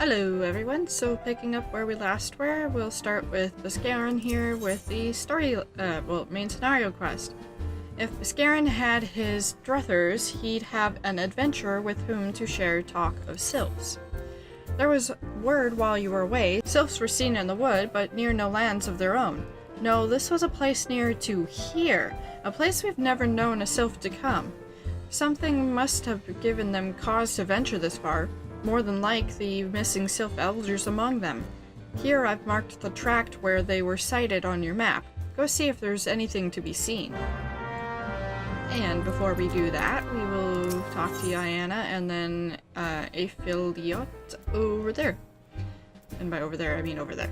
Hello everyone, so picking up where we last were, we'll start with Biscaran here with the main scenario quest. If Biscaran had his druthers, he'd have an adventurer with whom to share talk of sylphs. There was word while you were away, sylphs were seen in the wood, but near no lands of their own. No, this was a place near to here, a place we've never known a sylph to come. Something must have given them cause to venture this far. More than like the missing sylph elders among them. Here I've marked the tract where they were sighted on your map. Go see if there's anything to be seen. And before we do that, we will talk to Iana and then Aphiliot over there. And by over there, I mean over there.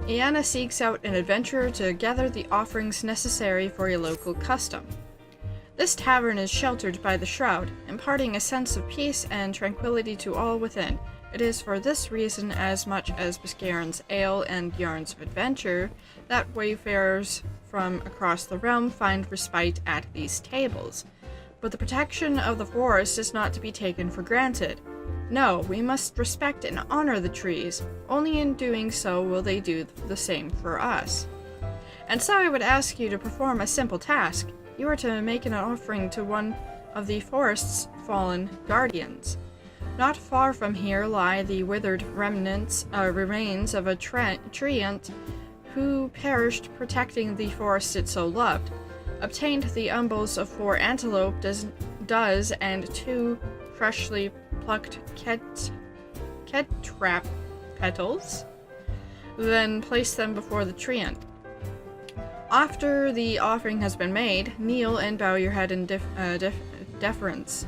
Iana seeks out an adventurer to gather the offerings necessary for a local custom. This tavern is sheltered by the shroud, imparting a sense of peace and tranquility to all within. It is for this reason, as much as Biscaran's ale and yarns of adventure, that wayfarers from across the realm find respite at these tables. But the protection of the forest is not to be taken for granted. No, we must respect and honor the trees. Only in doing so will they do the same for us. And so I would ask you to perform a simple task. You are to make an offering to one of the forest's fallen guardians. Not far from here lie the withered remains of a treant who perished protecting the forest it so loved. Obtained the umbels of 4 antelope does and 2 freshly plucked ketrap petals, then place them before the treant. After the offering has been made, kneel and bow your head in deference.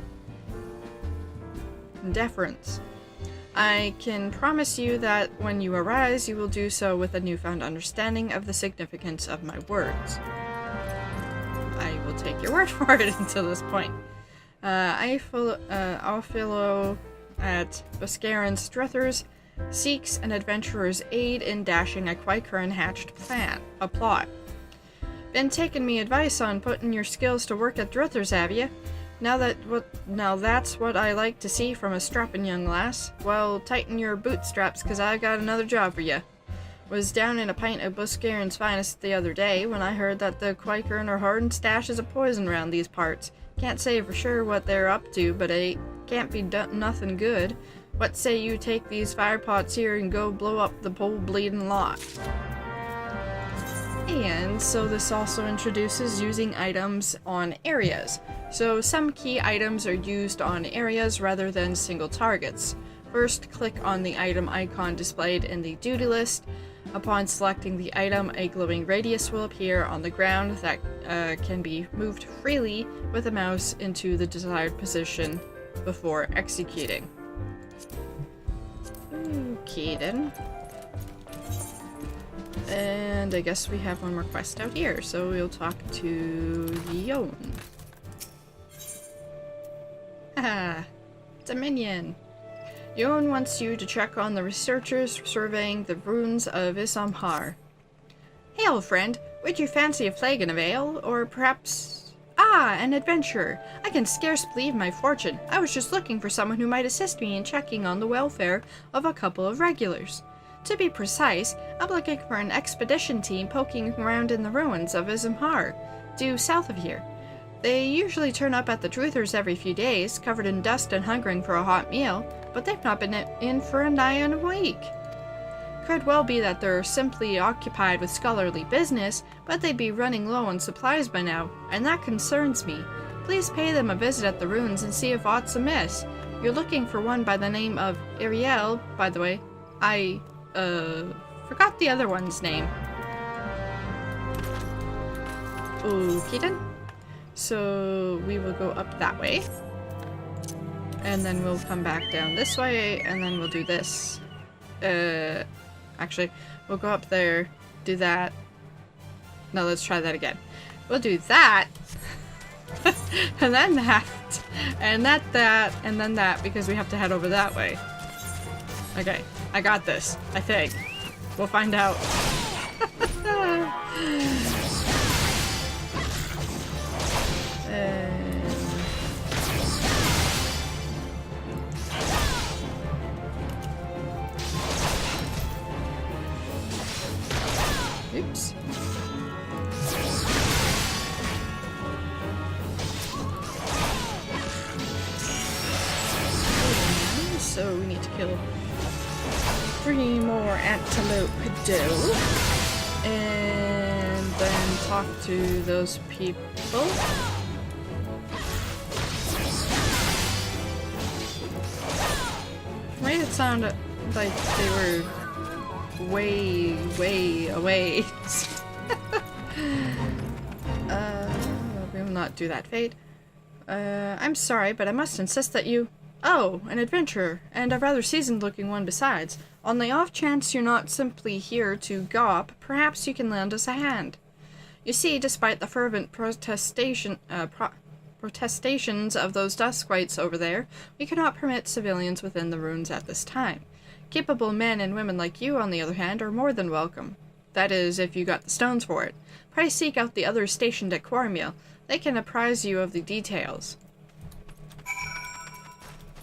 I can promise you that when you arise, you will do so with a newfound understanding of the significance of my words. I will take your word for it until this point. Alphilo at Biscaran's druthers seeks an adventurer's aid in dashing a Quaicuran-hatched plot. Been taking me advice on putting your skills to work at druthers, have you? Now that's what I like to see from a strapping young lass. Well, tighten your bootstraps, 'cause I got another job for you. Was down in a pint of Biscaran's finest the other day when I heard that the Quaicuran are hoarding stashes of poison around these parts. Can't say for sure what they're up to, but it can't be nothing good. What say you take these firepots here and go blow up the whole bleeding lot? And so this also introduces using items on areas. So some key items are used on areas rather than single targets. First, click on the item icon displayed in the duty list. Upon selecting the item, a glowing radius will appear on the ground that can be moved freely with a mouse into the desired position before executing. Okay then. And I guess we have one more quest out here, so we'll talk to Yon. Haha, it's a minion. Yon wants you to check on the researchers surveying the ruins of Issamhar. Hey old friend, would you fancy a flagon of ale, or perhaps... Ah, an adventurer. I can scarce believe my fortune. I was just looking for someone who might assist me in checking on the welfare of a couple of regulars. To be precise, I'm looking for an expedition team poking around in the ruins of Issamhar, due south of here. They usually turn up at the Truthers every few days, covered in dust and hungering for a hot meal, but they've not been in for a nigh on a week. Could well be that they're simply occupied with scholarly business, but they'd be running low on supplies by now, and that concerns me. Please pay them a visit at the ruins and see if aught's amiss. You're looking for one by the name of Ariel, by the way. I forgot the other one's name. Okay then. So we will go up that way. And then we'll come back down this way, and then we'll do this. Actually, we'll go up there, do that. No, let's try that again. We'll do that. And then that. And that, and then that, because we have to head over that way. Okay, I got this, I think. We'll find out. cantaloupes. And so we need to kill 3 more antelope doe. And then talk to those people. Made it sound like they were way, way away. We will not do that, Fate. I'm sorry, but I must insist that you... Oh, an adventurer, and a rather seasoned-looking one besides. On the off chance you're not simply here to gawp, perhaps you can lend us a hand. You see, despite the fervent protestations of those Duskwights over there, we cannot permit civilians within the ruins at this time. Capable men and women like you, on the other hand, are more than welcome. That is, if you got the stones for it. Pray seek out the others stationed at Cormiel. They can apprise you of the details.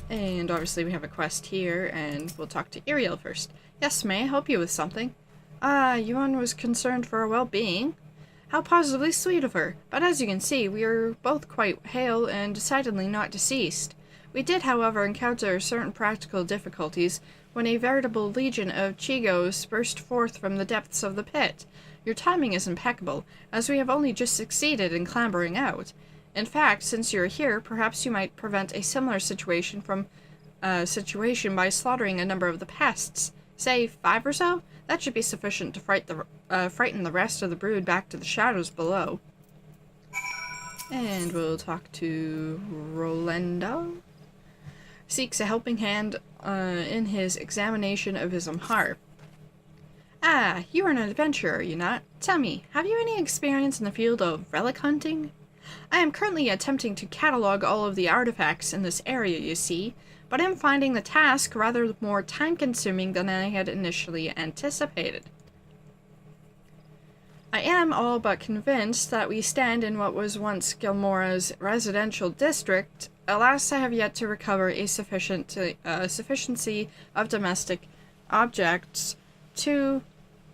And obviously we have a quest here, and we'll talk to Iriel first. Yes, may I help you with something? Ah, Yuan was concerned for our well-being. How positively sweet of her. But as you can see, we are both quite hale and decidedly not deceased. We did, however, encounter certain practical difficulties when a veritable legion of Chigos burst forth from the depths of the pit. Your timing is impeccable, as we have only just succeeded in clambering out. In fact, since you're here, perhaps you might prevent a similar situation by slaughtering a number of the pests. Say 5 or so? That should be sufficient to frighten the rest of the brood back to the shadows below. And we'll talk to Rolando. Seeks a helping hand in his examination of his Amhar. Ah, you are an adventurer, are you not? Tell me, have you any experience in the field of relic hunting? I am currently attempting to catalog all of the artifacts in this area, you see, but I'm finding the task rather more time-consuming than I had initially anticipated. I am all but convinced that we stand in what was once Gilmora's residential district. Alas, I have yet to recover a sufficiency of domestic objects to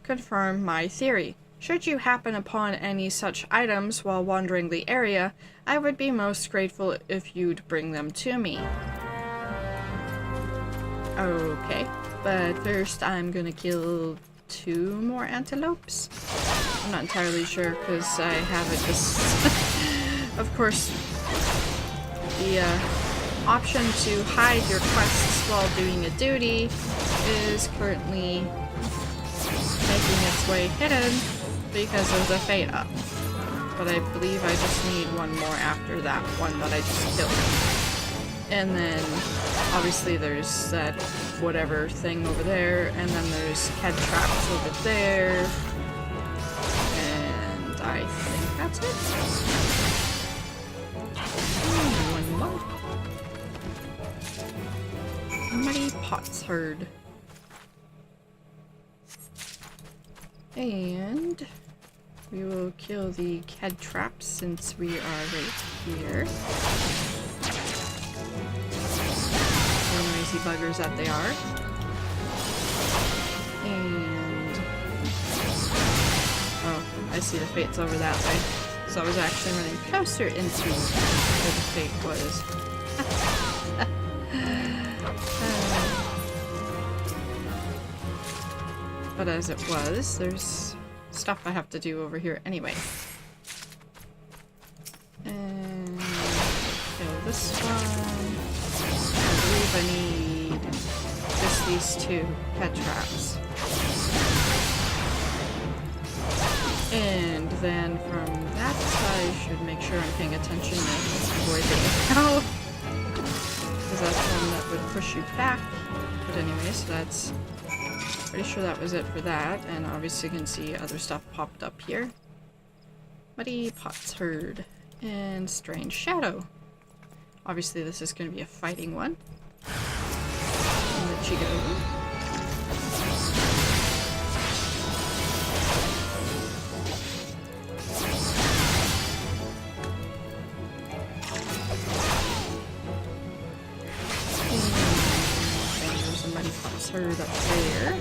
confirm my theory. Should you happen upon any such items while wandering the area, I would be most grateful if you'd bring them to me. Okay, but first I'm gonna kill 2 more antelopes. I'm not entirely sure because I have it just... Of course, the option to hide your quests while doing a duty is currently making its way hidden because of the fate up. But I believe I just need 1 more after that one that I just killed. And then obviously there's that whatever thing over there, and then there's head traps over there. And I think that's it. 1 more. Muddy Pots Herd. And we will kill the head traps since we are right here. The noisy buggers that they are. And... oh, I see the fate's over that way. So I was actually running closer into where the fate was. But as it was, there's stuff I have to do over here anyway. And kill this one. I believe I need just these 2 head traps. And then from that I should make sure I'm paying attention and avoid the echo. Because that's one that would push you back. But anyway, so that's... pretty sure that was it for that, and obviously you can see other stuff popped up here. Muddy Pots Herd and Strange Shadow. Obviously this is going to be a fighting one. And the Chigo. And there's a Muddy Pots Herd up there.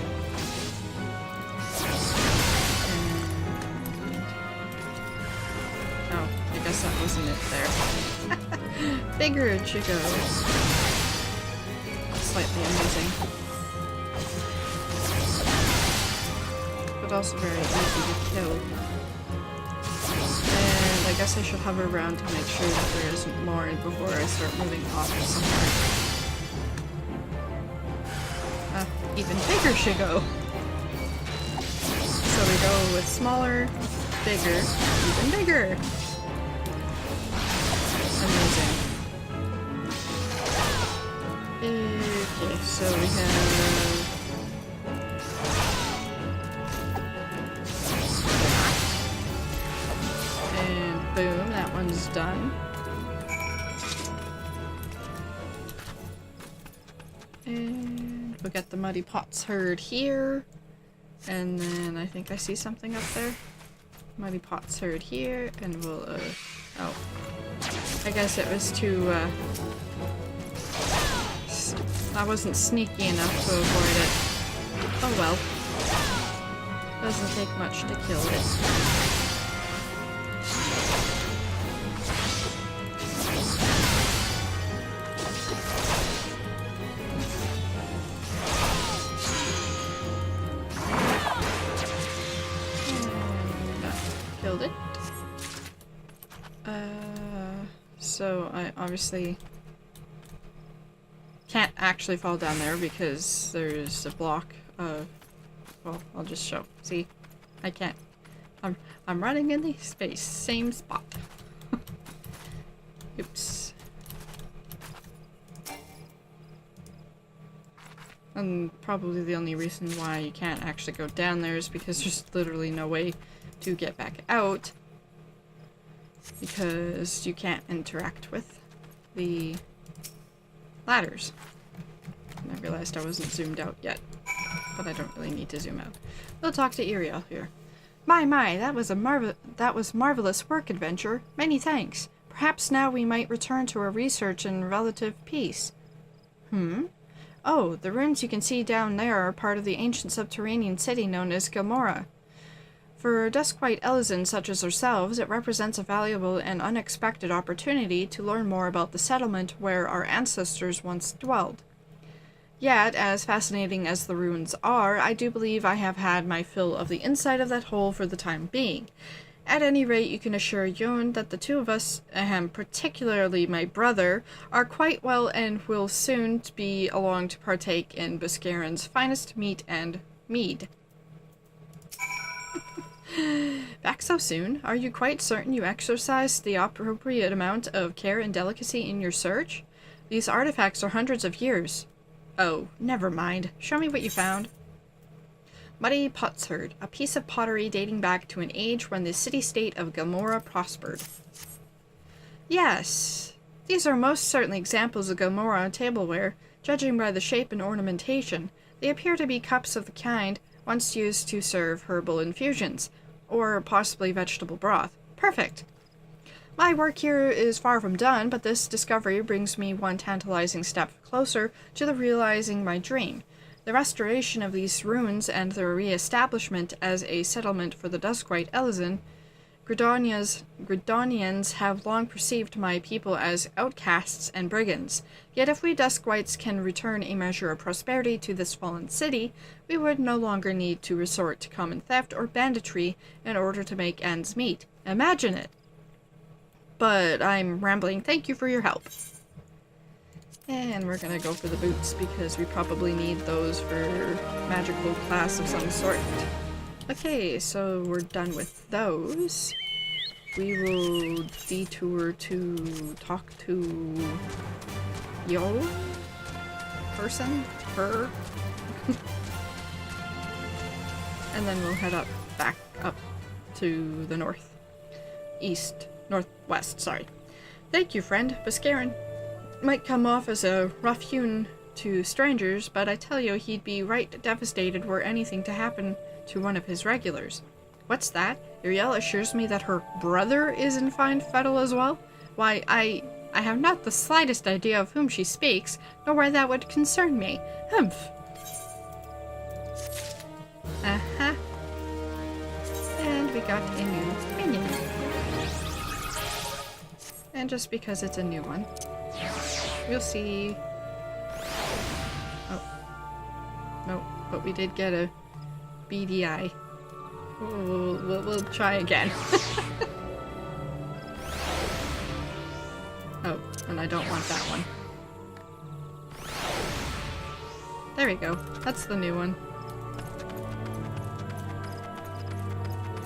guess that wasn't it there. Bigger Chicos. Slightly amusing. But also very easy to kill. And I guess I should hover around to make sure that there isn't more before I start moving off somewhere. Even bigger Shigo! So we go with smaller, bigger, even bigger! Amazing. Okay, so we have... and boom, that one's done. And we'll get the Muddy Pots herd here. And then I think I see something up there. Muddy Pots herd here, and we'll, oh. I guess it was too, I wasn't sneaky enough to avoid it. Oh well. Doesn't take much to kill it. Killed it. So I obviously can't actually fall down there because there's a block of, well, I'll just show. See? I can't. I'm running in the space, same spot. Oops. And probably the only reason why you can't actually go down there is because there's literally no way to get back out, because you can't interact with the ladders. And I realized I wasn't zoomed out yet, but I don't really need to zoom out. We'll talk to Iriel here. My, that was marvelous work, Adventure. Many thanks. Perhaps now we might return to our research in relative peace. Oh, the ruins you can see down there are part of the ancient subterranean city known as Gamora. For Duskwhite Elizans such as ourselves, it represents a valuable and unexpected opportunity to learn more about the settlement where our ancestors once dwelled. Yet, as fascinating as the ruins are, I do believe I have had my fill of the inside of that hole for the time being. At any rate, you can assure Yon that the two of us, particularly my brother, are quite well and will soon be along to partake in Buscarin's finest meat and mead. Back so soon? Are you quite certain you exercised the appropriate amount of care and delicacy in your search? These artifacts are hundreds of years. Oh, never mind. Show me what you found. Muddy Potsherd, a piece of pottery dating back to an age when the city-state of Gamora prospered. Yes, these are most certainly examples of Gamora tableware, judging by the shape and ornamentation. They appear to be cups of the kind once used to serve herbal infusions, or possibly vegetable broth. Perfect! My work here is far from done, but this discovery brings me one tantalizing step closer to realizing my dream. The restoration of these ruins and their re-establishment as a settlement for the Duskwhite Elizan, Gridonians have long perceived my people as outcasts and brigands. Yet if we Duskwhites can return a measure of prosperity to this fallen city, we would no longer need to resort to common theft or banditry in order to make ends meet. Imagine it! But I'm rambling. Thank you for your help. And we're gonna go for the boots because we probably need those for magical class of some sort. Okay, so we're done with those. We will detour to talk to Yo person, her. And then we'll head back up to the northwest, sorry. Thank you, friend. Buscarin might come off as a rough hewn to strangers, but I tell you, he'd be right devastated were anything to happen to one of his regulars. What's that? Iriel assures me that her brother is in fine fettle as well? Why, I have not the slightest idea of whom she speaks, nor why that would concern me. Humph. Uh-huh. And we got a new minion. And just because it's a new one. We'll see. Oh. Nope, but we did get a BDI. We'll try again. Oh, and I don't want that one. There we go. That's the new one.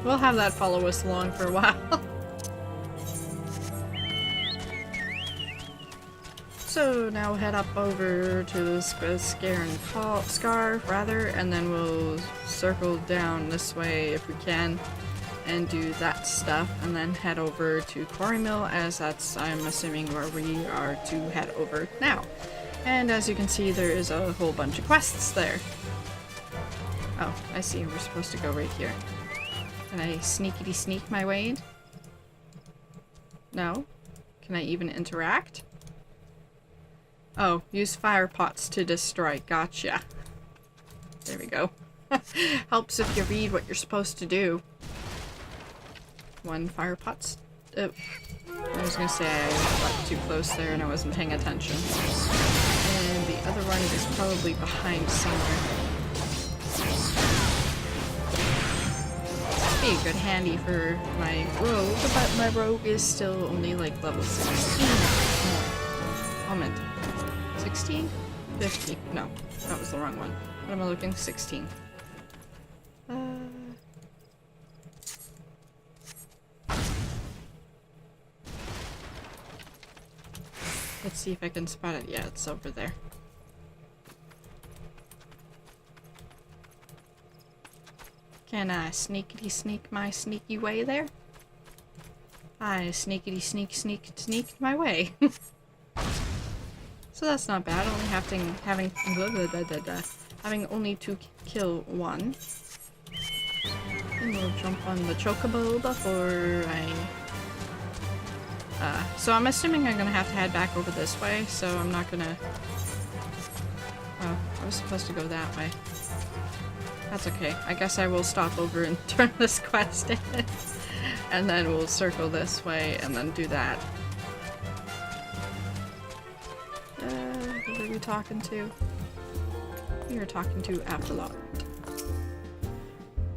We'll have that follow us along for a while. So now head up over to the Scare and Scarf, rather, and then we'll circle down this way if we can and do that stuff, and then head over to Quarry Mill, as that's, I'm assuming, where we are to head over now. And as you can see, there is a whole bunch of quests there. Oh, I see. We're supposed to go right here. Can I sneakity sneak my way in? No? Can I even interact? Oh, use fire pots to destroy. Gotcha. There we go. Helps if you read what you're supposed to do. One fire pot's... I was gonna say I got too close there and I wasn't paying attention. And the other one is probably behind somewhere. Be a good handy for my rogue, but my rogue is still only like level 16. Moment. 16? 50. No, that was the wrong one. What am I looking? 16. Let's see if I can spot it. Yeah, it's over there. Can I sneakity sneak my sneaky way there? I sneakity sneaked my way. So that's not bad. Only having only to kill one. And we'll jump on the chocobo before I. So I'm assuming I'm gonna have to head back over this way. So I'm not gonna. Oh, I was supposed to go that way. That's okay. I guess I will stop over and turn this quest in. And then we'll circle this way and then do that. Who are we talking to? We are talking to Apollo.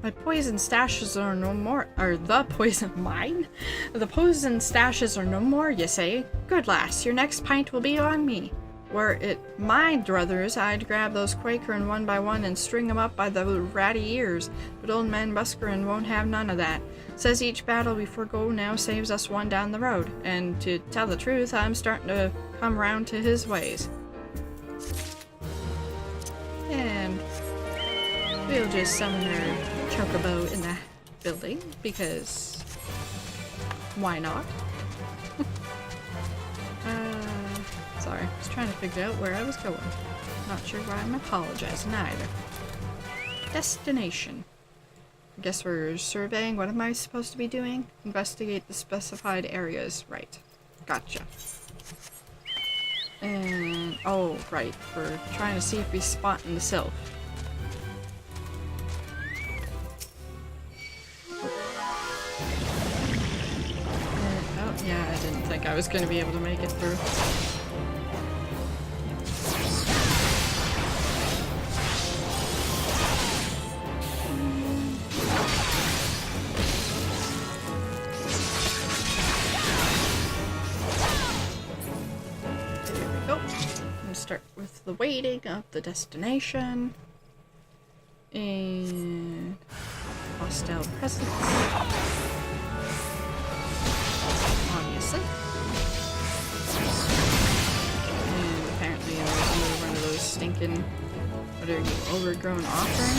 My poison stashes are no more. Or the poison mine? The poison stashes are no more, you say? Good lass, your next pint will be on me. Were it my druthers, I'd grab those Quakerin one by one and string 'em up by the ratty ears, but old man Buskerin won't have none of that. Says each battle we forego now saves us one down the road, and to tell the truth, I'm starting to come round to his ways. And we'll just summon our chocobo in the building, because why not? Sorry, I was trying to figure out where I was going. Not sure why I'm apologizing either. Destination. I guess we're surveying. What am I supposed to be doing? Investigate the specified areas. Right. Gotcha. And... oh, right. We're trying to see if we spot in the sylph. Oh, yeah, I didn't think I was going to be able to make it through. Start with the waiting of the destination and hostile presence, obviously, and apparently there's another one of those stinking, what are you, overgrown offering?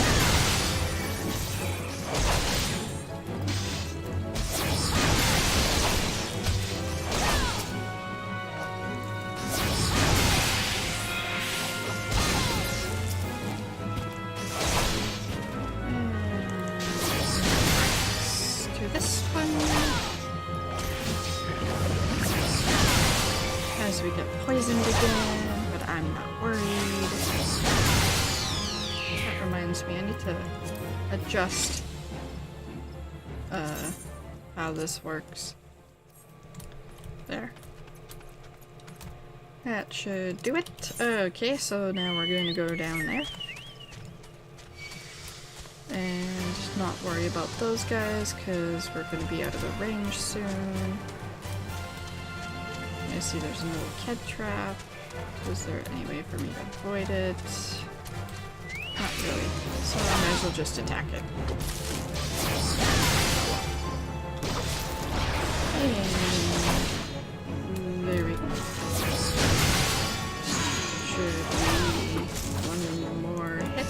We get poisoned again, but I'm not worried. That reminds me, I need to adjust how this works. There. That should do it. Okay, so now we're going to go down there. And not worry about those guys, because we're going to be out of the range soon. I see there's a little ked trap. Is there any way for me to avoid it? Not really. So I might as well just attack it. And there we go. Should be one more hit.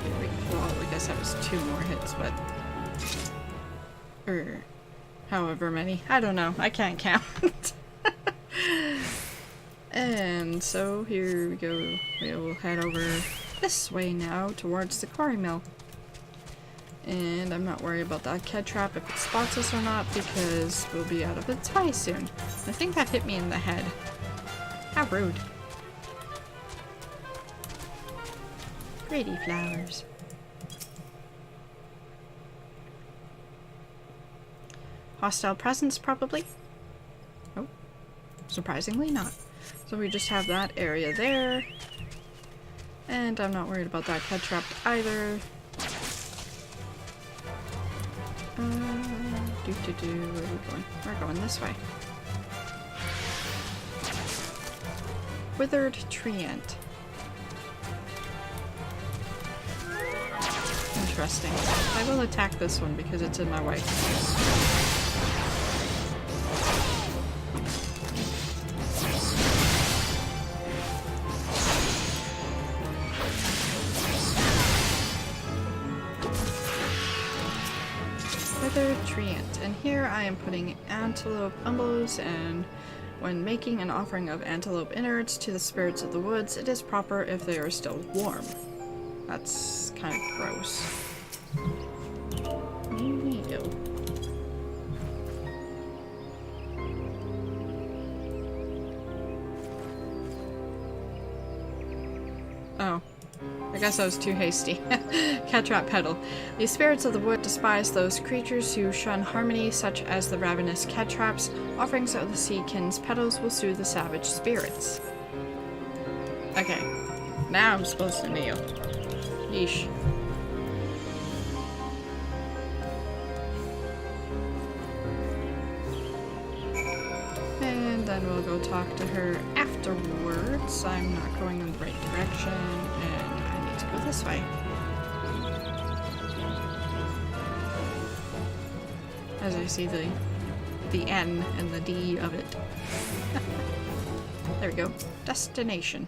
There we go. Well, I guess that was 2 more hits, but... Or however many. I don't know. I can't count. And so here we go. We'll head over this way now towards the quarry mill. And I'm not worried about that ked trap if it spots us or not, because we'll be out of its way soon. I think that hit me in the head. How rude. Pretty flowers. Hostile presence, probably? Oh, surprisingly not. So we just have that area there. And I'm not worried about that ked trap either. Where are we going? We're going this way. Withered tree ant. Interesting. I will attack this one because it's in my way. Tree ant, and here I am putting antelope umbos, and when making an offering of antelope innards to the spirits of the woods, it is proper if they are still warm. That's kind of gross. Neato. Oh. I guess I was too hasty. Ked trap petal. The spirits of the wood despise those creatures who shun harmony, such as the ravenous ked traps. Offerings of the seakins petals will soothe the savage spirits. Okay. Now I'm supposed to kneel. Yeesh. And then we'll go talk to her afterwards. I'm not going in the right direction, and go this way. As I see the N and the D of it. There we go. Destination.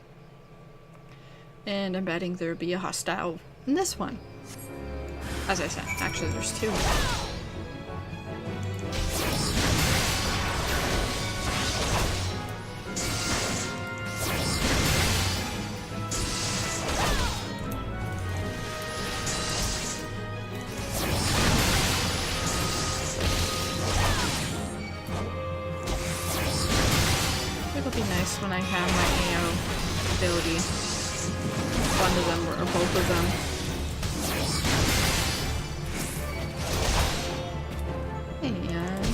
And I'm betting there'll be a hostile in this one. As I said, actually there's 2. When I have my AO ability, one of them or both of them. And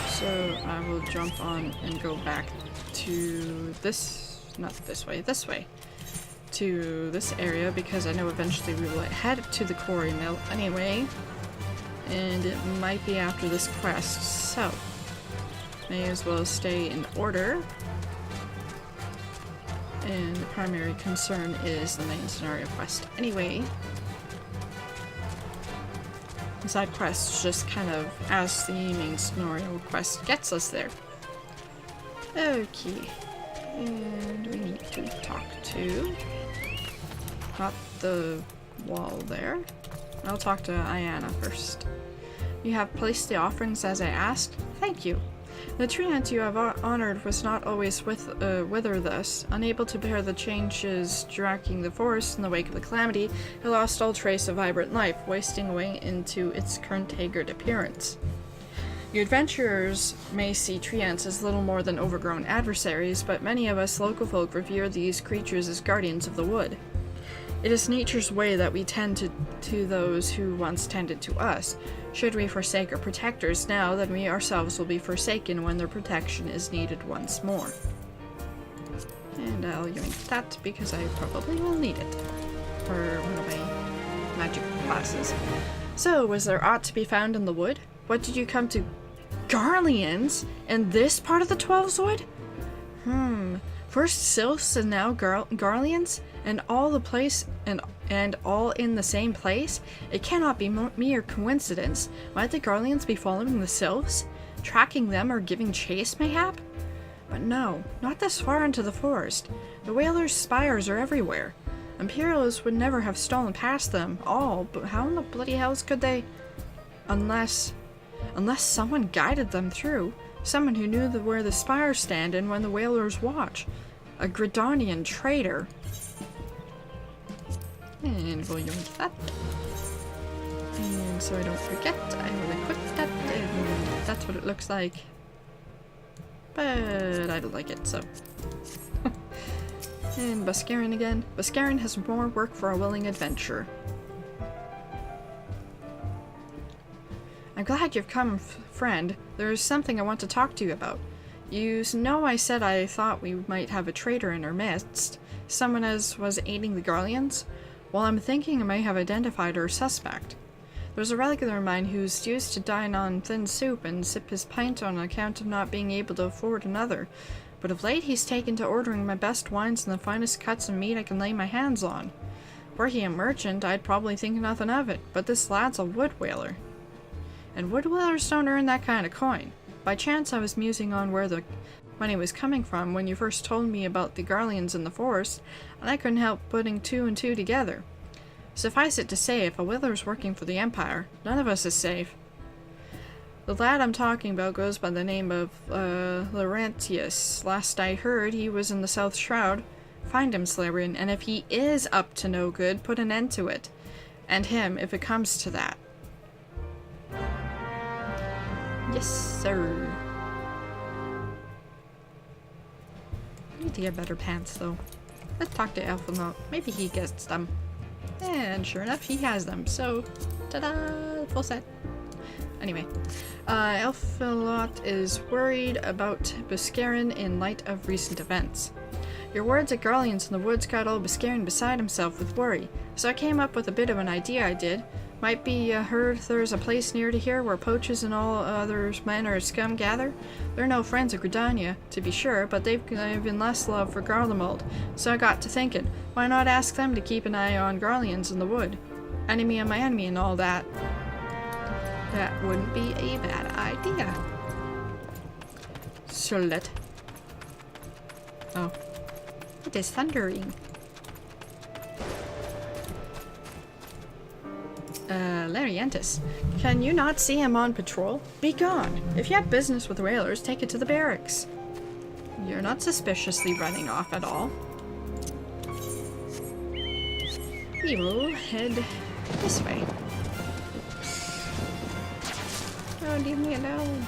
so I will jump on and go back to this, not this way, to this area, because I know eventually we will head to the quarry mill anyway, and it might be after this quest, so may as well stay in order. And the primary concern is the main scenario quest anyway. The side quests just kind of as the main scenario quest gets us there. Okay. And we need to talk to... not the wall there. I'll talk to Ayana first. You have placed the offerings as I asked? Thank you. The tree ant you have honored was not always wither thus. Unable to bear the changes dragging the forest in the wake of the calamity, it lost all trace of vibrant life, wasting away into its current haggard appearance. You adventurers may see tree ants as little more than overgrown adversaries, but many of us local folk revere these creatures as guardians of the wood. It is nature's way that we tend to those who once tended to us. Should we forsake our protectors now, then we ourselves will be forsaken when their protection is needed once more. And I'll yoink that because I probably will need it for one of my magic classes. So, was there aught to be found in the wood? What did you come to? Garleans? In this part of the Twelves Wood? First sylphs and now Garleans? And all the place and all in the same place? It cannot be mere coincidence. Might the Garleans be following the sylphs? Tracking them or giving chase, mayhap? But no, not this far into the forest. The whalers' spires are everywhere. Imperials would never have stolen past them all, but how in the bloody hells could they? Unless someone guided them through. Someone who knew where the spires stand and when the whalers watch. A Gridanian traitor. And we'll use that. And so I don't forget, I will equip that, and that's what it looks like. But I don't like it, so. And Buscarin again. Buscarin has more work for a willing adventurer. I'm glad you've come, friend. There's something I want to talk to you about. You know I said I thought we might have a traitor in our midst. Someone as was aiding the Garleans? Well, I'm thinking I may have identified our suspect. There's a regular of mine who's used to dine on thin soup and sip his pint on account of not being able to afford another. But of late he's taken to ordering my best wines and the finest cuts of meat I can lay my hands on. Were he a merchant, I'd probably think nothing of it, but this lad's a wood whaler. And wood whalers don't earn that kind of coin. By chance I was musing on where the money was coming from when you first told me about the Garleans in the forest, and I couldn't help putting two and two together. Suffice it to say, if a whaler's working for the Empire, none of us is safe. The lad I'm talking about goes by the name of, Laurentius. Last I heard, he was in the South Shroud. Find him, Slytherin, and if he is up to no good, put an end to it. And him, if it comes to that. Yes, sir. I need to get better pants, though. Let's talk to Elphinot. Maybe he gets them. And sure enough, he has them. So, ta-da! Full set. Anyway, Elphinot is worried about Buscarin in light of recent events. Your words at Garleans in the woods got old Buscarin beside himself with worry, so I came up with a bit of an idea I did. Might be heard there's a place near to here where poachers and all other men or scum gather. They're no friends of Gridania, to be sure, but they've given less love for Garlemald, so I got to thinking, why not ask them to keep an eye on Garleans in the wood? Enemy of my enemy and all that. That wouldn't be a bad idea. Charlotte. Oh. It is thundering. Larientis. Can you not see him on patrol? Be gone. If you have business with whalers, take it to the barracks. You're not suspiciously running off at all. We will head this way. Oh, leave me alone.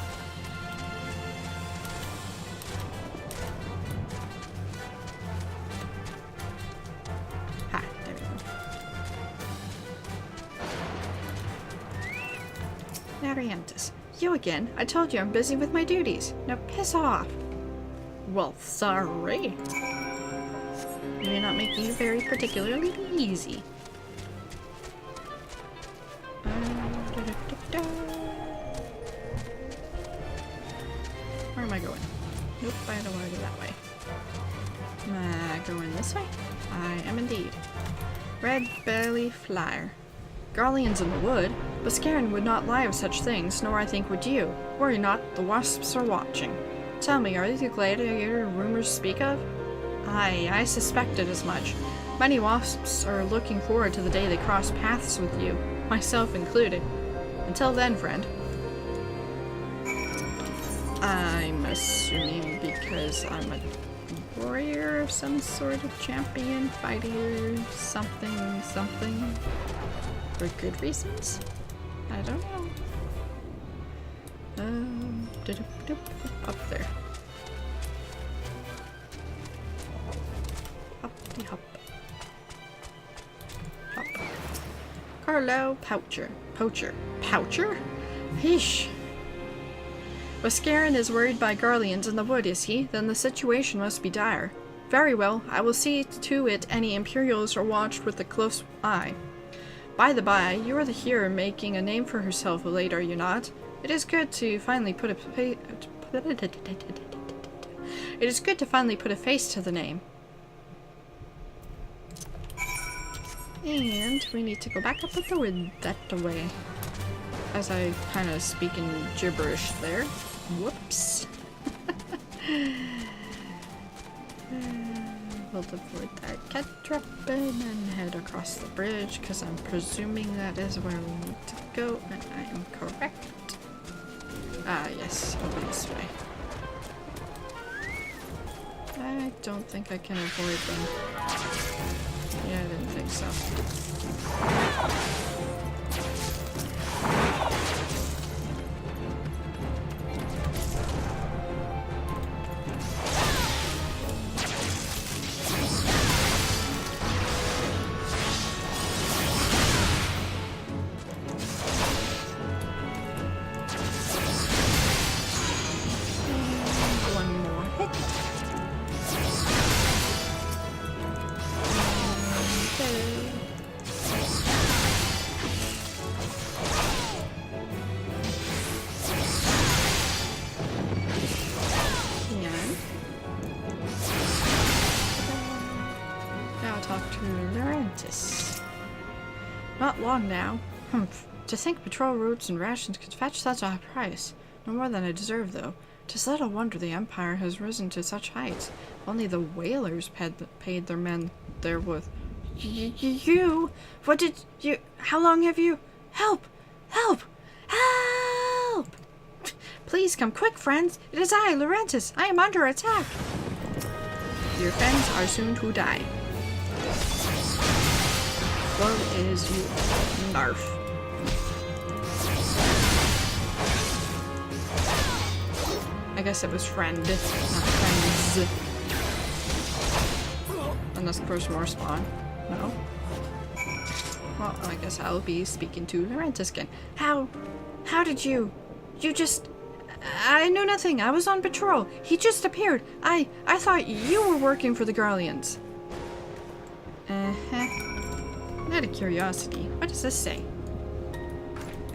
Ha, there we go. Larientis. You again? I told you I'm busy with my duties. Now piss off. Well, sorry. You're not making it very particularly easy. Where am I going? Nope, I don't want to go that way. Am I going this way? I am indeed. Red belly flyer. Garleans in the wood? Buscarin would not lie of such things, nor I think would you. Worry not, the wasps are watching. Tell me, are these the gladiator rumors speak of? Aye, I suspected as much. Many wasps are looking forward to the day they cross paths with you, myself included. Until then, friend. I'm assuming because I'm a warrior of some sort of champion, fighter, something, something. For good reasons? I don't know. Up there. Up the hop. Hello, Poacher. Poucher? Heesh. Wascarin is worried by Garleans in the wood, is he? Then the situation must be dire. Very well, I will see to it any Imperials are watched with a close eye. By the by, you are the hero making a name for herself of late, are you not? It is good to finally put a face to the name. And we need to go back up the door that way. As I kind of speak in gibberish there. Whoops. We'll avoid that cat trap and then head across the bridge, because I'm presuming that is where we need to go, and I am correct. Ah, yes, over this way. I don't think I can avoid them. Yeah, I didn't think so. Not long now. Humph. To think patrol routes and rations could fetch such a high price. No more than I deserve, though. 'Tis little wonder the Empire has risen to such heights. Only the whalers paid their men therewith. You? What did you... How long have you... Help! Help! Help! Please come quick, friends. It is I, Laurentis. I am under attack. Your friends are soon to die. Woe is you. Narf. I guess it was friend, not friends. Unless there's more spawn. No? Well, I guess I'll be speaking to Laurentis again. How did you... You just... I knew nothing. I was on patrol. He just appeared. I thought you were working for the Garleans. Out of curiosity, what does this say?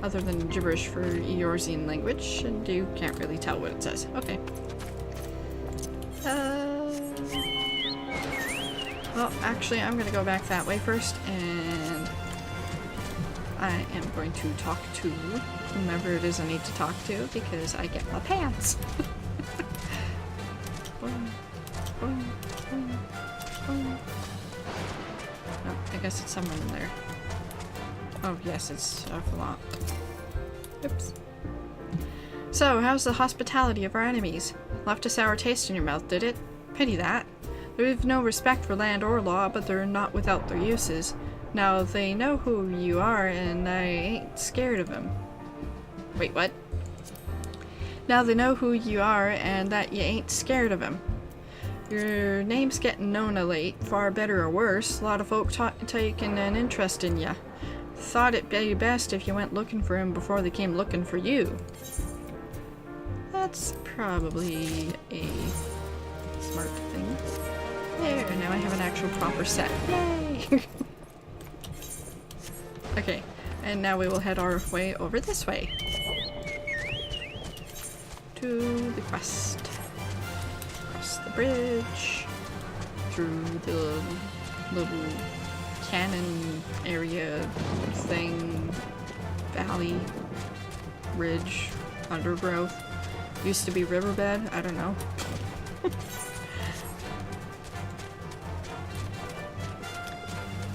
Other than gibberish for Eorzean language, and you can't really tell what it says. Okay. Well, actually, I'm gonna go back that way first, and I am going to talk to whomever it is I need to talk to, because I get my pants. Oh, I guess it's someone in there. Oh, yes, it's a lot. Oops. So, how's the hospitality of our enemies? Left a sour taste in your mouth, did it? Pity that. They've no respect for land or law, but they're not without their uses. Now, they know who you are, and I ain't scared of them. Wait, what? Now they know who you are, and that you ain't scared of them. Your name's getting known of late, far better or worse. A lot of folk taking an interest in ya. Thought it'd be best if you went looking for him before they came looking for you. That's probably a smart thing. There, now I have an actual proper set. Yay! Okay, and now we will head our way over this way. To the quest. Across the bridge. Through the little cannon area thing. Valley. Ridge. Undergrowth. Used to be riverbed. I don't know.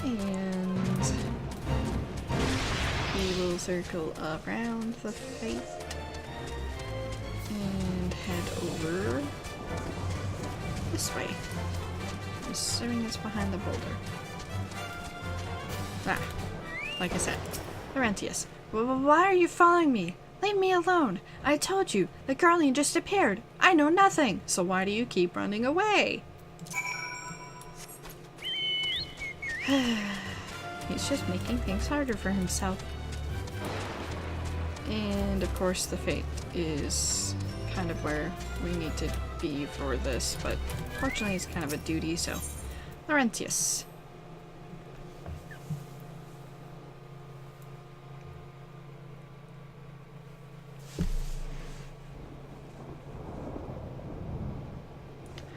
And we will circle around the faith and head over this way. I'm assuming it's behind the boulder. Ah, like I said, Laurentius, why are you following me? Leave me alone. I told you, the Garlean just appeared. I know nothing, so why do you keep running away? He's just making things harder for himself. And of course the fate is kind of where we need to be for this, but fortunately it's kind of a duty, so Laurentius.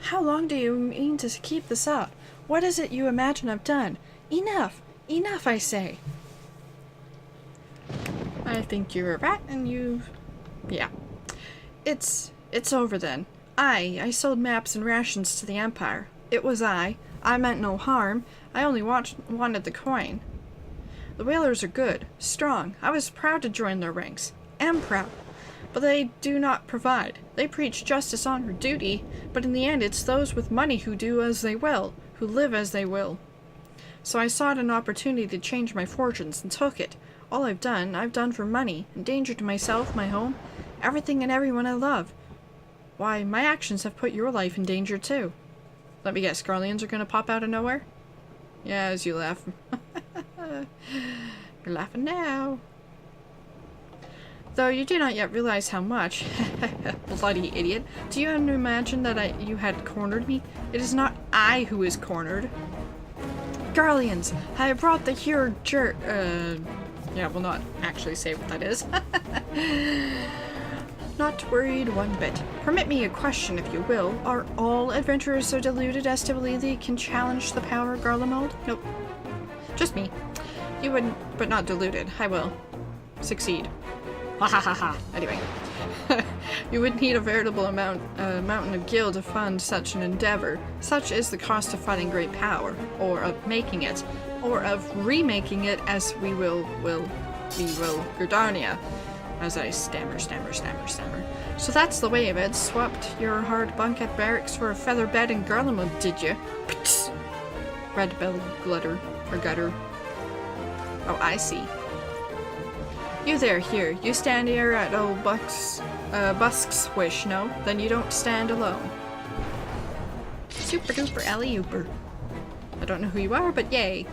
How long do you mean to keep this up? What is it you imagine I've done? Enough! Enough, I say! I think you're a rat and you... yeah. It's over then. I sold maps and rations to the Empire. It was I meant no harm. I only wanted the coin. The whalers are good, strong. I was proud to join their ranks. Am proud. But they do not provide. They preach justice, honor, duty, but in the end it's those with money who do as they will, who live as they will. So I sought an opportunity to change my fortunes and took it. All I've done for money, endangered myself, my home, everything and everyone I love. Why, my actions have put your life in danger too. Let me guess, Garleans are gonna pop out of nowhere? Yeah, as you laugh. You're laughing now. Though you do not yet realize how much. Bloody idiot. Do you imagine that you had cornered me? It is not I who is cornered. Garleans, I have brought the here yeah, we'll not actually say what that is. Not worried one bit. Permit me a question, if you will. Are all adventurers so deluded as to believe they can challenge the power of Garlemald? Nope. Just me. You wouldn't, but not deluded. I will. Succeed. Ha ha ha ha. Anyway. You would need a veritable mountain of gil to fund such an endeavor. Such is the cost of fighting great power, or of making it, or of remaking it, as we will Gridania. As I stammer. So that's the way of it. Swapped your hard bunk at barracks for a feather bed in Garlemald, did you? Red belly gutter. Oh, I see. You there, here. You stand here at old Busk's wish, no? Then you don't stand alone. Super duper alley-ooper. I don't know who you are, but yay.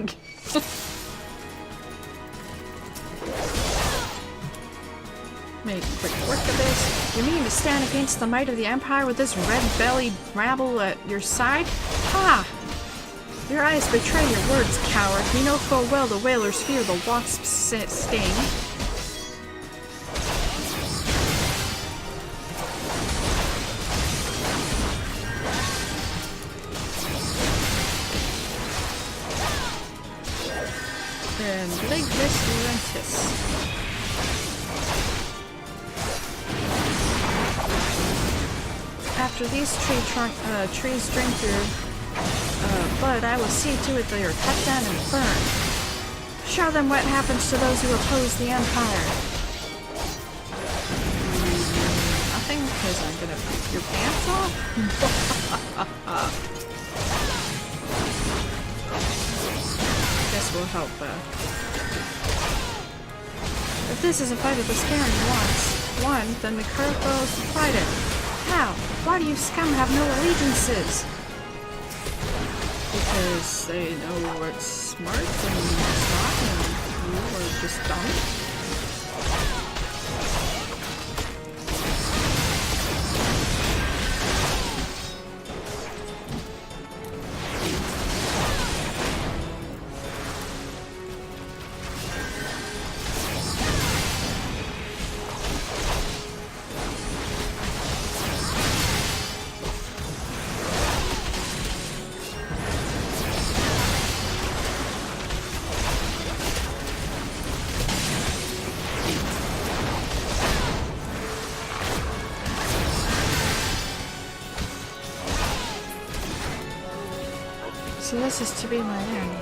Make quick work of this. You mean to stand against the might of the Empire with this red-bellied rabble at your side? Ha! Your eyes betray your words, coward. You know full well the whalers fear the wasp's sting. And legless Laurentius. After these trees drink your blood, I will see to it they are cut down and burned. Show them what happens to those who oppose the Empire. Nothing, because I'm gonna rip your pants off. Guess we'll help. If this is a fight of the Scaran won, then the Curvebells will fight it. How? Why do you scum have no allegiances? Because they know what's smart and what's not, and you are just dumb. So this is to be my end.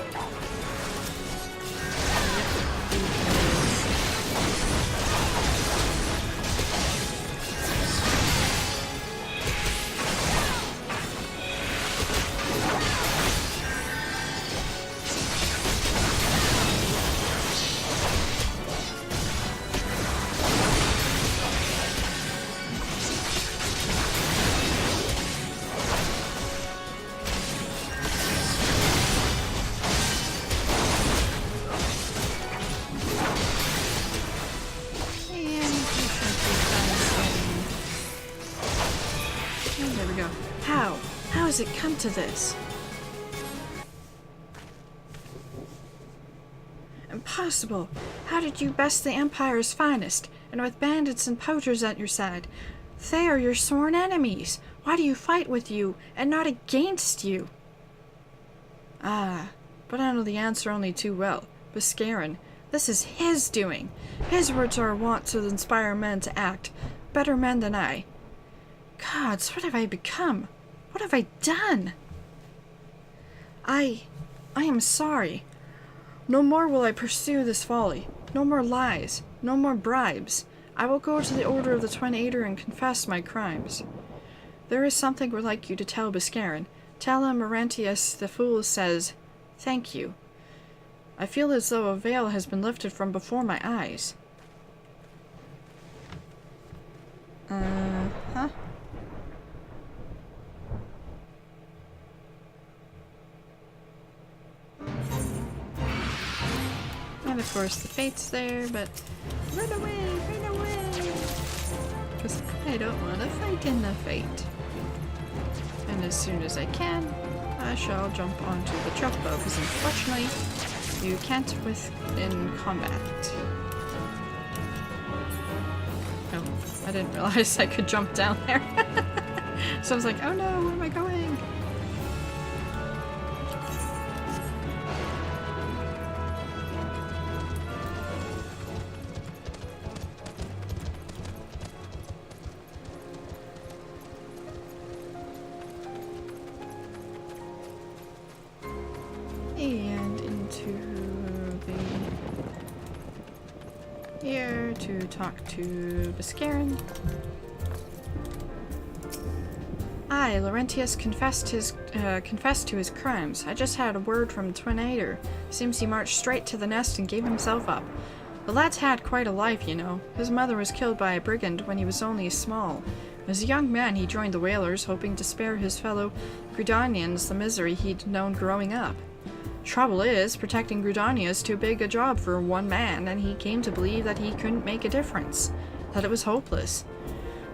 And there we go. How? How has it come to this? Impossible! How did you best the Empire's finest, and with bandits and poachers at your side? They are your sworn enemies. Why do you fight with you, and not against you? Ah, but I know the answer only too well. Buscarin, this is his doing. His words are wont to inspire men to act, better men than I. Gods, what have I become? What have I done? I am sorry. No more will I pursue this folly. No more lies. No more bribes. I will go to the Order of the XIV and confess my crimes. There is something we'd like you to tell Buscarin. Tell him Laurentius the Fool says, thank you. I feel as though a veil has been lifted from before my eyes. Huh? And of course the fate's there, but run away, run away! Because I don't want to fight in the fate. And as soon as I can, I shall jump onto the chocobo, because unfortunately, you can't within combat. Oh, I didn't realize I could jump down there. So I was like, oh no, where am I going? And into the here to talk to Buscarin. I, Laurentius, confessed to his crimes. I just had a word from XIV. Seems he marched straight to the nest and gave himself up. The lad's had quite a life, you know. His mother was killed by a brigand when he was only small. As a young man, he joined the whalers, hoping to spare his fellow Grudonians the misery he'd known growing up. Trouble is, protecting Grudania is too big a job for one man, and he came to believe that he couldn't make a difference, that it was hopeless.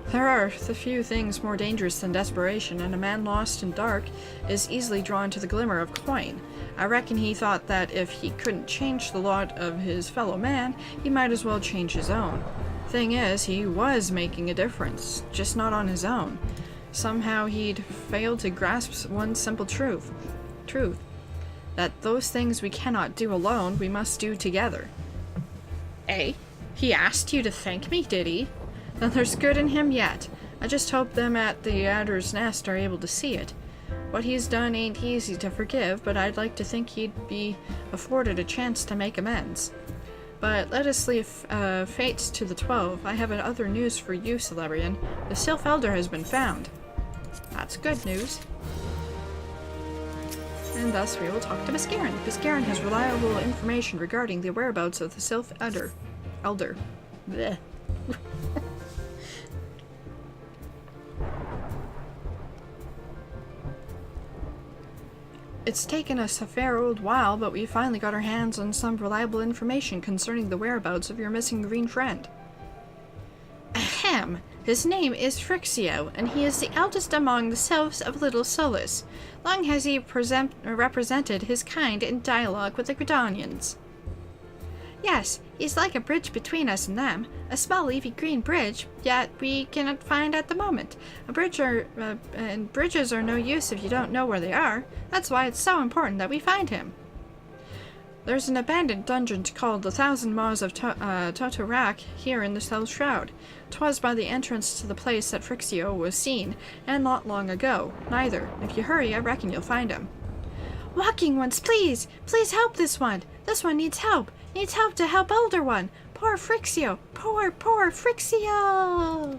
There are the few things more dangerous than desperation, and a man lost in dark is easily drawn to the glimmer of coin. I reckon he thought that if he couldn't change the lot of his fellow man, he might as well change his own. Thing is, he was making a difference, just not on his own. Somehow he'd failed to grasp one simple truth. That those things we cannot do alone, we must do together. Eh? He asked you to thank me, did he? Then there's good in him yet. I just hope them at the Adder's Nest are able to see it. What he's done ain't easy to forgive, but I'd like to think he'd be afforded a chance to make amends. But let us leave fates to the 12. I have other news for you, Celebrian. The Sylph Elder has been found. That's good news. And thus we will talk to Buscarin. Buscarin has reliable information regarding the whereabouts of the Sylph Elder. Blech. It's taken us a fair old while, but we finally got our hands on some reliable information concerning the whereabouts of your missing green friend. Ahem! His name is Phrixio, and he is the eldest among the Sylphs of Little Solus. Long has he represented his kind in dialogue with the Grudonians. Yes, he's like a bridge between us and them. A small leafy green bridge, yet we cannot find at the moment. And bridges are no use if you don't know where they are. That's why it's so important that we find him. There's an abandoned dungeon called the Thousand Maws of Totorak here in the South Shroud. 'Twas by the entrance to the place that Phrixio was seen, and not long ago, neither. If you hurry, I reckon you'll find him. Walking ones, please! Please help this one! This one needs help! Needs help to help older one! Poor Phrixio! Poor Phrixio!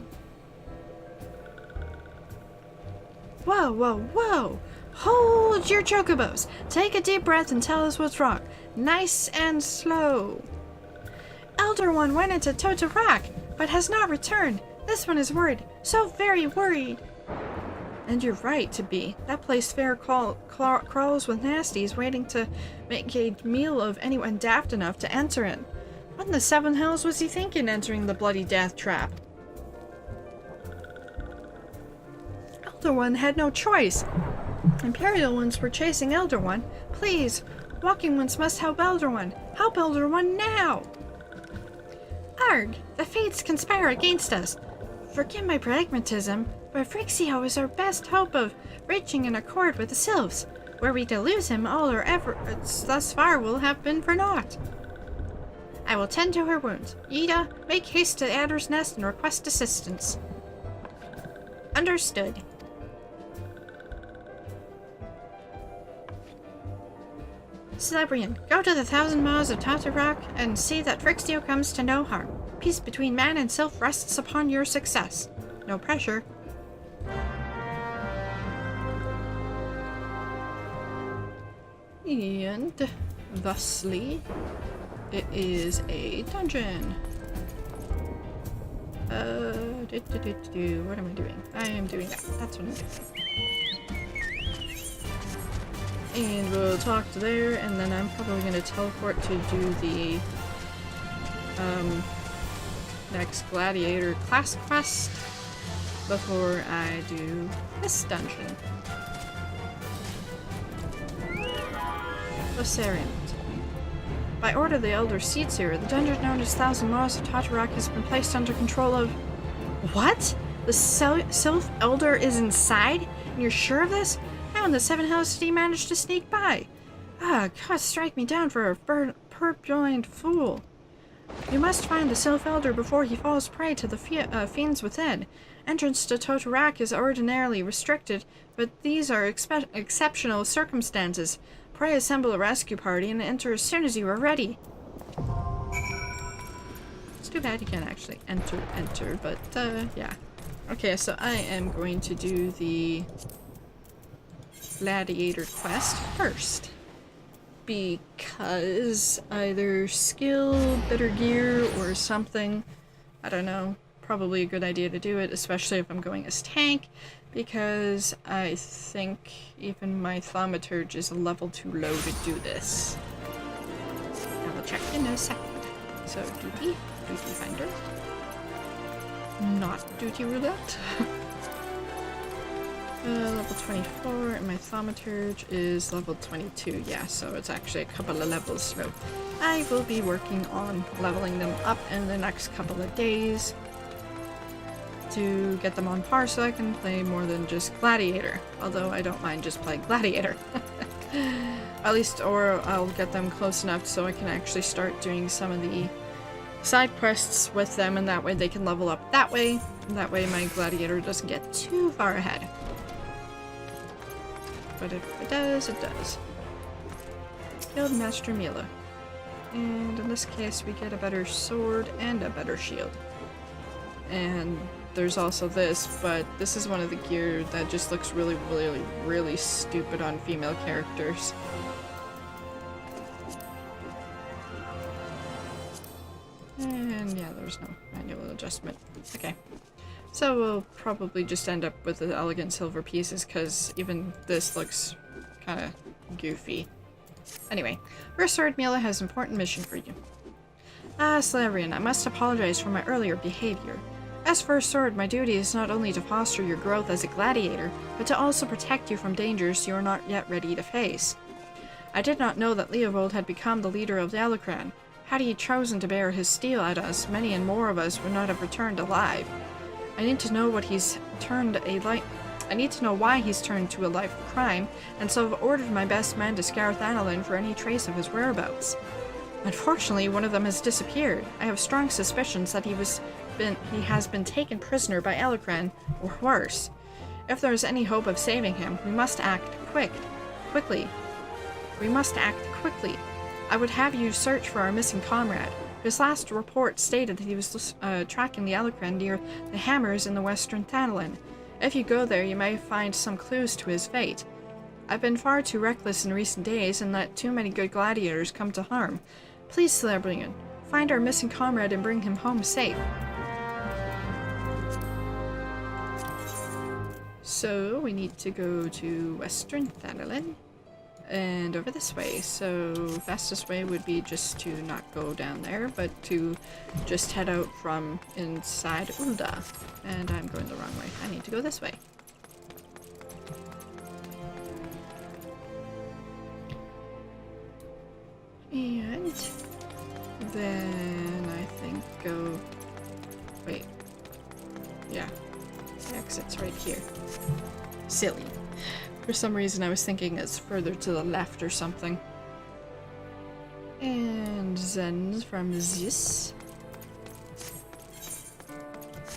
Whoa, whoa, whoa! Hold your chocobos! Take a deep breath and tell us what's wrong. Nice and slow. Elder one went into Totorak, but has not returned. This one is worried. So very worried. And you're right to be. That place fair crawls with nasties waiting to make a meal of anyone daft enough to enter it. What in the seven hells was he thinking entering the bloody death trap? Elder One had no choice. Imperial ones were chasing Elder One. Please, walking ones must help Elder One. Help Elder One now! Arg! The fates conspire against us. Forgive my pragmatism, but Frixio is our best hope of reaching an accord with the Sylphs. Were we to lose him, all our efforts thus far will have been for naught. I will tend to her wounds. Ida, make haste to Adder's Nest and request assistance. Understood. Celebrian, go to the 1,000 Miles of Tatarak and see that Frixio comes to no harm. Peace between man and sylph rests upon your success. No pressure. And thusly, it is a dungeon. What am I doing? I am doing that. That's what I'm doing. And we'll talk to there, and then I'm probably going to teleport to do the next gladiator class quest before I do this dungeon. Laceriant. By order of the Elder Seedseer, the dungeon known as 1,000 Miles of Tatarak has been placed under control of... What? The Sylph Elder is inside? And you're sure of this? How in the Seven Hells did he manage to sneak by? Ah, God, strike me down for a purblind fool. You must find the Sylph Elder before he falls prey to the fiends within. Entrance to Tatarak is ordinarily restricted, but these are exceptional circumstances. Pray assemble a rescue party and enter as soon as you are ready. It's too bad you can't actually enter, but yeah. Okay, so I am going to do the gladiator quest first. Because either skill, better gear, or something. I don't know. Probably a good idea to do it, especially if I'm going as tank. Because I think even my thaumaturge is a level too low to do this. I will check in a second. So duty finder. Not duty roulette. Level 24, and my thaumaturge is level 22. Yeah, so it's actually a couple of levels low. I will be working on leveling them up in the next couple of days to get them on par so I can play more than just Gladiator. Although I don't mind just playing Gladiator. At least, or I'll get them close enough so I can actually start doing some of the side quests with them, and that way they can level up that way. And that way my Gladiator doesn't get too far ahead. But if it does, it does. Guild Master Mila. And in this case we get a better sword and a better shield. And there's also this, but this is one of the gear that just looks really, really, really stupid on female characters. And yeah, there's no manual adjustment. Okay. So we'll probably just end up with the elegant silver pieces, because even this looks kind of goofy. Anyway, First Sword Mila has an important mission for you. Ah, Slavrian, I must apologize for my earlier behavior. As First Sword, my duty is not only to foster your growth as a gladiator, but to also protect you from dangers you are not yet ready to face. I did not know that Leovold had become the leader of the Alucran. Had he chosen to bear his steel at us, many and more of us would not have returned alive. I need to know why he's turned to a life of crime, and so have ordered my best men to scour Thanalin for any trace of his whereabouts. Unfortunately, one of them has disappeared. I have strong suspicions that he has been taken prisoner by Alucran, or worse. If there is any hope of saving him, we must act quickly. We must act quickly. I would have you search for our missing comrade. His last report stated that he was tracking the Alucran near the Hammers in the western Thanalin. If you go there, you may find some clues to his fate. I've been far too reckless in recent days and let too many good gladiators come to harm. Please, Celebrian, find our missing comrade and bring him home safe. So, we need to go to western Thanalin. And over this way, so fastest way would be just to not go down there, but to just head out from inside Ulda. And I'm going the wrong way. I need to go this way. Then I think go... Wait. Yeah. The exit's right here. Silly. For some reason I was thinking it's further to the left or something. And then from this,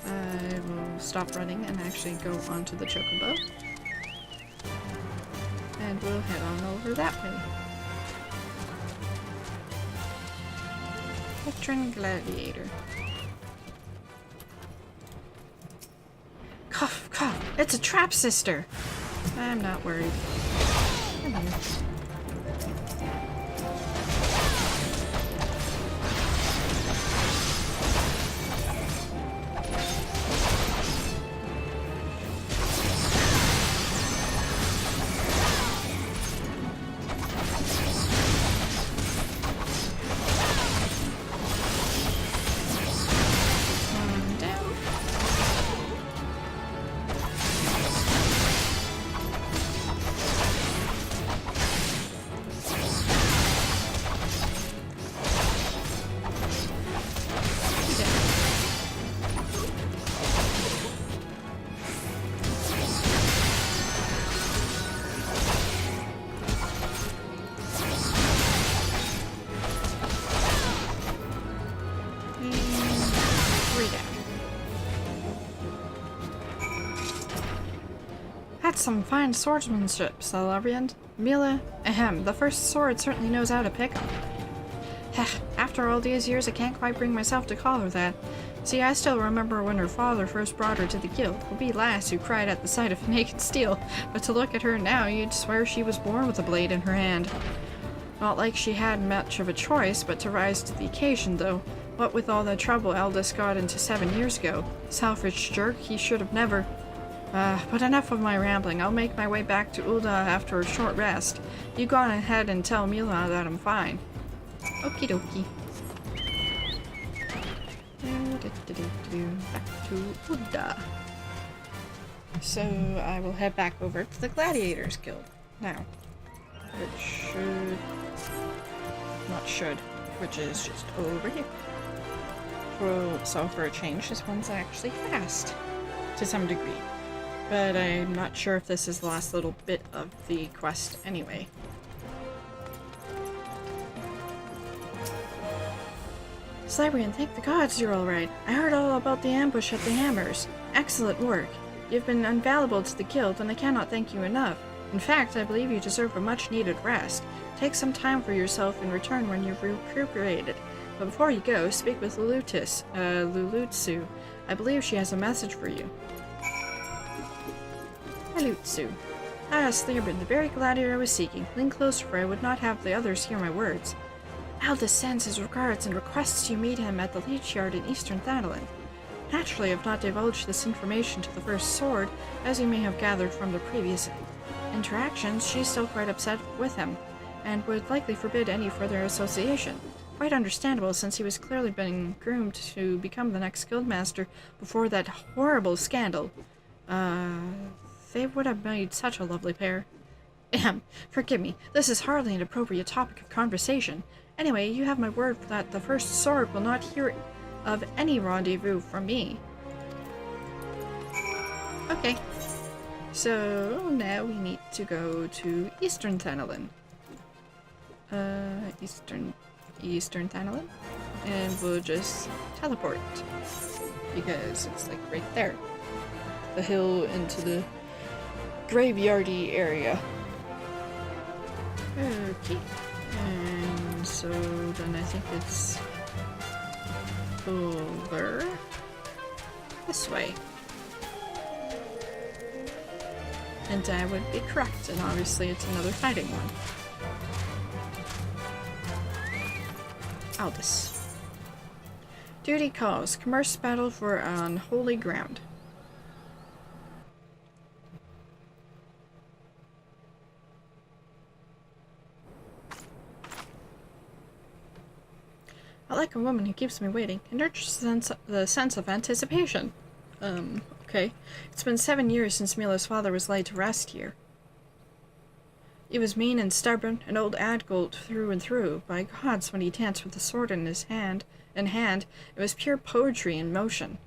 I will stop running and actually go onto the chocobo. And we'll head on over that way. Veteran gladiator. Cough, cough. It's a trap, sister. I'm not worried. Come here. That's some fine swordsmanship, Salarian. Mila, ahem, the first sword certainly knows how to pick 'em. Heh, after all these years I can't quite bring myself to call her that. See, I still remember when her father first brought her to the guild, a wee lass who cried at the sight of naked steel, but to look at her now you'd swear she was born with a blade in her hand. Not like she had much of a choice but to rise to the occasion, though. What with all the trouble Aldous got into 7 years ago. Selfish jerk, he should have never... but enough of my rambling. I'll make my way back to Ulda after a short rest. You go on ahead and tell Mila that I'm fine. Okie dokie. Back to Ulda. So I will head back over to the Gladiators Guild now. Which which is just over here. So for a change, this one's actually fast to some degree. But I'm not sure if this is the last little bit of the quest anyway. Cyprian, thank the gods you're alright. I heard all about the ambush at the Hammers. Excellent work. You've been invaluable to the guild, and I cannot thank you enough. In fact, I believe you deserve a much-needed rest. Take some time for yourself and return when you've recuperated. But before you go, speak with Lulutsu. I believe she has a message for you. Lulutsu. Ah, Sleerbin, the very gladiator I was seeking. Lean closer, for I would not have the others hear my words. Aldous sends his regards and requests you meet him at the Leech Yard in Eastern Thanalan. Naturally, I have not divulged this information to the First Sword, as you may have gathered from the previous interactions. She's still quite upset with him, and would likely forbid any further association. Quite understandable, since he was clearly being groomed to become the next guildmaster before that horrible scandal. They would have made such a lovely pair. Forgive me, this is hardly an appropriate topic of conversation. Anyway, you have my word that the First Sword will not hear of any rendezvous from me. Okay. So, now we need to go to Eastern Thanalan. Eastern Thanalan? And we'll just teleport. Because it's like right there. The hill into the graveyardy area. Okay. And so then I think it's over this way. And I would be correct, and obviously it's another fighting one. Aldous. Duty calls. Commerce battle for unholy ground. I like a woman who keeps me waiting and nurtures the sense of anticipation. Okay. It's been 7 years since Mila's father was laid to rest here. He was mean and stubborn, an old Adgold through and through. By gods, when he danced with the sword in his hand, it was pure poetry in motion.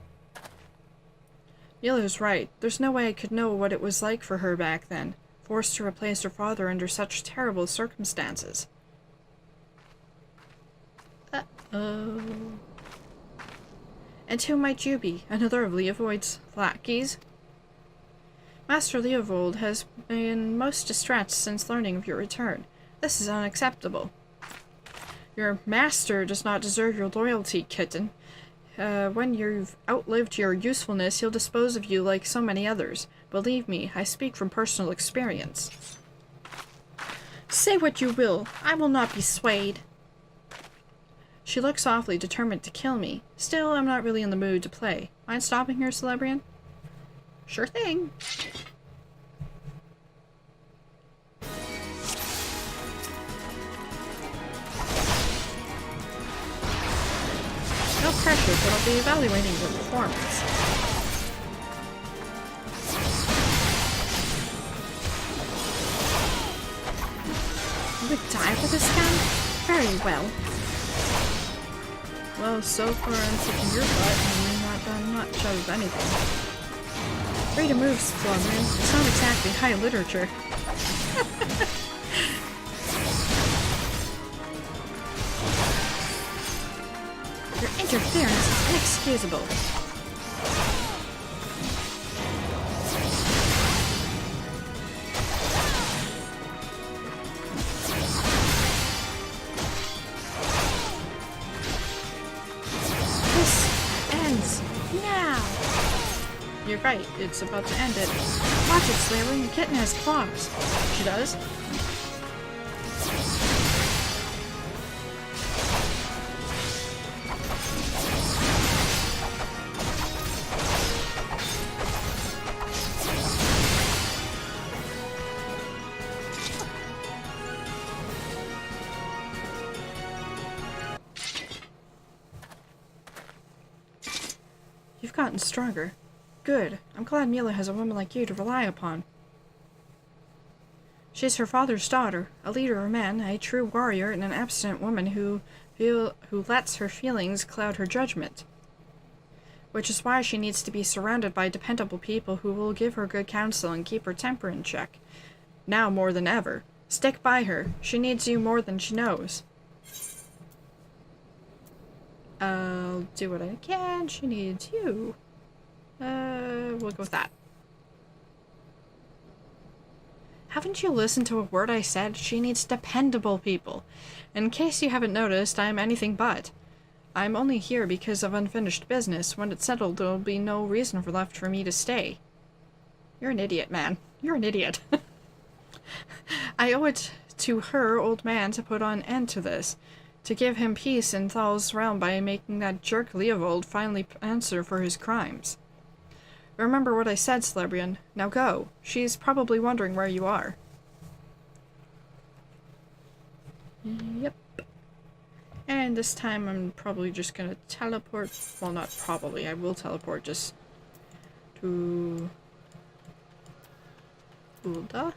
Mila's right. There's no way I could know what it was like for her back then, forced to replace her father under such terrible circumstances. Uh-oh. And who might you be? Another of Leovold's lackeys? Master Leovold has been most distressed since learning of your return. This is unacceptable. Your master does not deserve your loyalty, kitten. When you've outlived your usefulness, he'll dispose of you like so many others. Believe me, I speak from personal experience. Say what you will, I will not be swayed. She looks awfully determined to kill me. Still, I'm not really in the mood to play. Mind stopping here, Celebrian? Sure thing. No pressure, but I'll be evaluating your performance. You would die for this gun? Very well. Well, so far I'm kicking your butt and you've not done much of anything. Way to move, Celebrian. It's not exactly high literature. Your interference is inexcusable. This ends now. You're right, it's about to end it. Watch it, Slayer, the kitten has claws. She does? You've gotten stronger. Good. I'm glad Mila has a woman like you to rely upon. She's her father's daughter, a leader of men, a true warrior, and an abstinent woman who lets her feelings cloud her judgment. Which is why she needs to be surrounded by dependable people who will give her good counsel and keep her temper in check. Now more than ever. Stick by her. She needs you more than she knows. I'll do what I can. She needs you. We'll go with that. Haven't you listened to a word I said? She needs dependable people. In case you haven't noticed, I'm anything but. I'm only here because of unfinished business. When it's settled, there'll be no reason left for me to stay. You're an idiot, man. You're an idiot. I owe it to her, old man, to put an end to this. To give him peace in Thal's realm by making that jerk Leovold finally answer for his crimes. Remember what I said, Celebrian. Now go. She's probably wondering where you are. Yep. And this time I'm probably just gonna teleport. Well, not probably. I will teleport just to Ulda.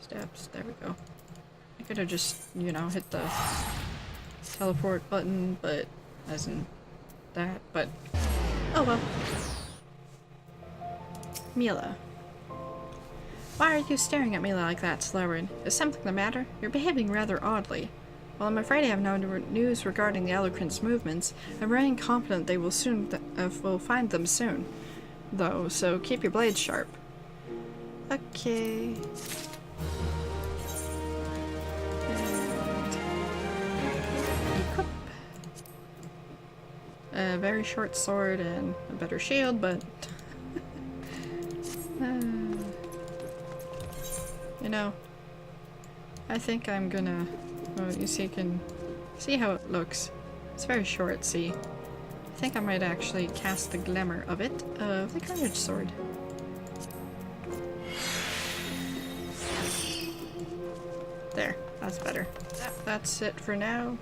Steps. There we go. I could have just, you know, hit the teleport button, but as in that, but oh well. Mila. Why are you staring at me like that, Celebrian? Is something the matter? You're behaving rather oddly. Well, I'm afraid I have no news regarding the Alucrin's movements. I'm very confident they will will find them soon, though, so keep your blades sharp. Okay. Equip. A very short sword and a better shield, but you know, I think I'm gonna. Oh, you see, you can see how it looks. It's very short. See, I think I might actually cast the glamour of it of the carnage sword. There, that's better. That's it for now.